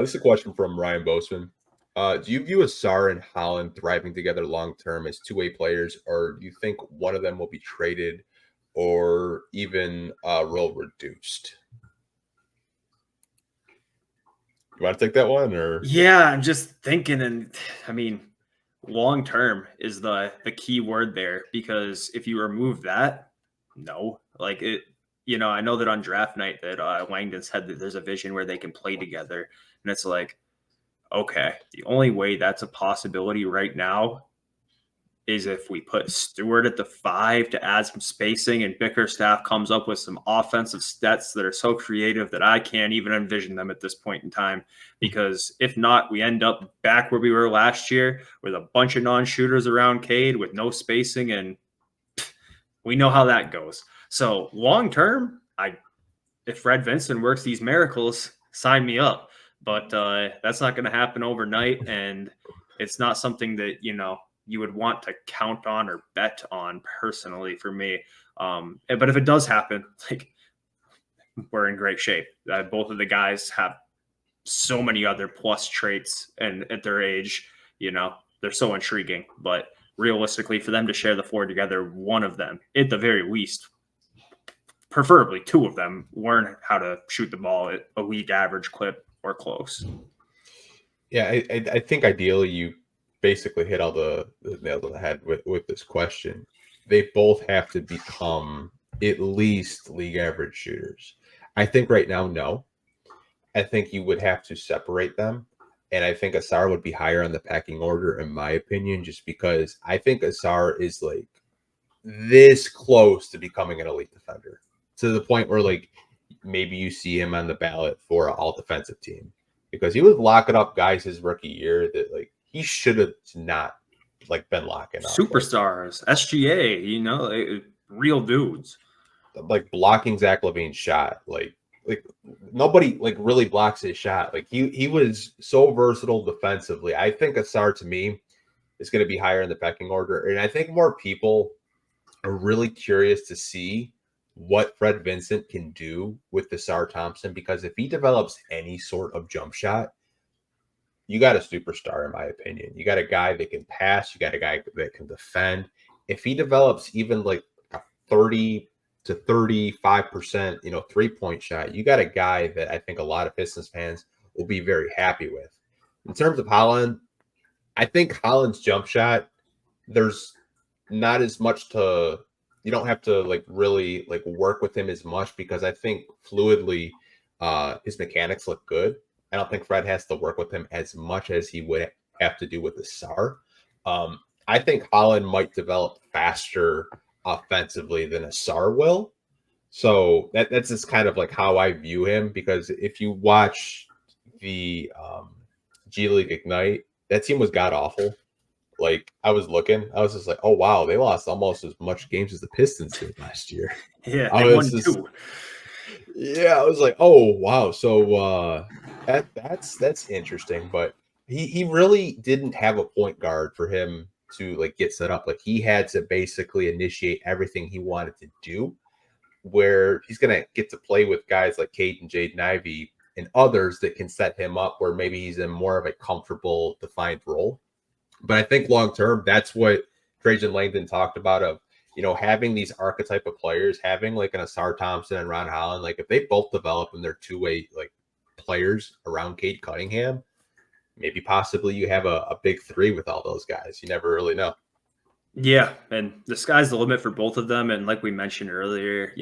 This is a question from Ryan Boseman. Do you view Ausar and Holland thriving together long term as two-way players, or do you think one of them will be traded or even role reduced? You want to take that one, or Yeah, I'm just thinking, and I mean, long term is the key word there, because if you remove that, no, like it. I know that on draft night that Langdon said that there's a vision where they can play together, and it's like, okay, the only way that's a possibility right now is if we put Stewart at the 5 to add some spacing, and Bickerstaff comes up with some offensive stats that are so creative that I can't even envision them at this point in time. Because if not, we end up back where we were last year with a bunch of non-shooters around Cade with no spacing, and we know how that goes. So long term, if Fred Vincent works these miracles, sign me up. But that's not going to happen overnight, and it's not something that you would want to count on or bet on personally for me. But if it does happen, like, we're in great shape. Both of the guys have so many other plus traits, and at their age, they're so intriguing. But realistically, for them to share the floor together, one of them, at the very least, preferably two of them, learn how to shoot the ball at a league average clip or close. Yeah, I think ideally you basically hit all the nail on the head with this question. They both have to become at least league average shooters. I think right now, no. I think you would have to separate them. And I think Ausar would be higher on the pecking order, in my opinion, just because I think Ausar is like this close to becoming an elite defender, to the point where like maybe you see him on the ballot for an all defensive team, because he was locking up guys his rookie year that like he should have not like been locking up. Superstars, like, SGA, real dudes. Like blocking Zach LaVine's shot, like nobody like really blocks his shot. Like he was so versatile defensively. I think Ausar to me is going to be higher in the pecking order, and I think more people are really curious to see what Fred Vincent can do with Ausar Thompson, because if he develops any sort of jump shot, you got a superstar, in my opinion. You got a guy that can pass. You got a guy that can defend. If he develops even like a 30 to 35%, 3-point shot, you got a guy that I think a lot of Pistons fans will be very happy with. In terms of Holland, I think Holland's jump shot, there's not as much you don't have to like really like work with him as much, because I think fluidly his mechanics look good. I don't think Fred has to work with him as much as he would have to do with Ausar. I think Holland might develop faster offensively than Ausar will. So that's just kind of like how I view him, because if you watch the G League Ignite, that team was god awful. Like I was just like, oh wow, they lost almost as much games as the Pistons did last year. Yeah, they won 2. Yeah, I was like, oh wow. So that's interesting, but he really didn't have a point guard for him to like get set up. Like he had to basically initiate everything he wanted to do, where he's gonna get to play with guys like Cade and Jaden Ivey and others that can set him up where maybe he's in more of a comfortable defined role. But I think long term, that's what Trajan Langdon talked about, of having these archetype of players, having like an Ausar Thompson and Ron Holland. Like if they both develop and they're two-way like players around Cade Cunningham, maybe possibly you have a big three with all those guys. You never really know. Yeah, and the sky's the limit for both of them. And like we mentioned earlier,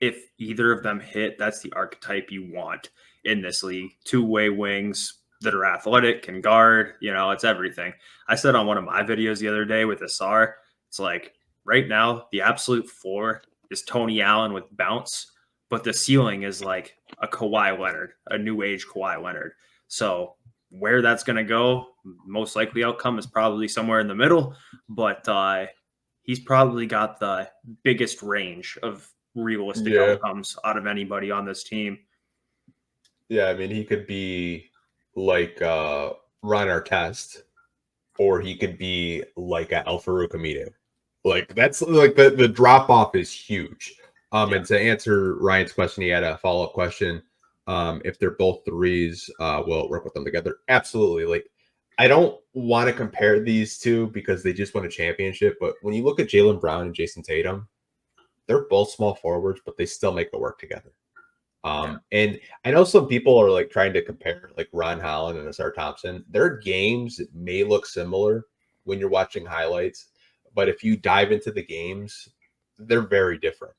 if either of them hit, that's the archetype you want in this league. Two-way wings that are athletic, can guard, it's everything. I said on one of my videos the other day with Ausar, it's like right now the absolute floor is Tony Allen with bounce, but the ceiling is like a Kawhi Leonard, a new age Kawhi Leonard. So where that's going to go, most likely outcome is probably somewhere in the middle, but he's probably got the biggest range of realistic outcomes out of anybody on this team. Yeah, I mean, he could be like Ron Artest, or he could be like Al-Farouq Aminu. Like that's like the drop off is huge. And to answer Ryan's question, he had a follow-up question. If they're both threes, will work with them together. Absolutely. Like, I don't want to compare these two because they just won a championship. But when you look at Jaylen Brown and Jason Tatum, they're both small forwards, but they still make it work together. And I know some people are like trying to compare like Ron Holland and Ausar Thompson. Their games may look similar when you're watching highlights, but if you dive into the games, they're very different.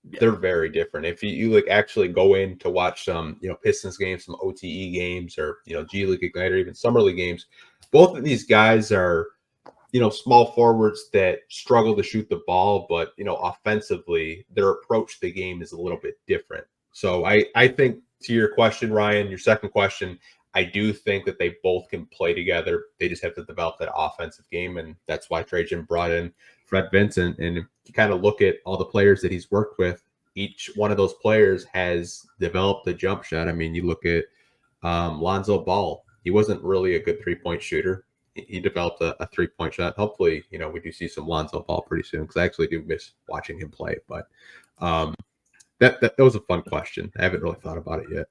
They're very different. If you like actually go in to watch some, Pistons games, some OTE games, or G League Ignite, or even Summer League games, both of these guys are, small forwards that struggle to shoot the ball, but offensively, their approach to the game is a little bit different. So I think, to your question, Ryan, your second question, I do think that they both can play together. They just have to develop that offensive game, and that's why Trajan brought in Fred Vincent. And if you kind of look at all the players that he's worked with, each one of those players has developed a jump shot. I mean, you look at Lonzo Ball. He wasn't really a good three-point shooter. He developed a three-point shot. Hopefully, we do see some Lonzo Ball pretty soon, because I actually do miss watching him play. But that was a fun question. I haven't really thought about it yet.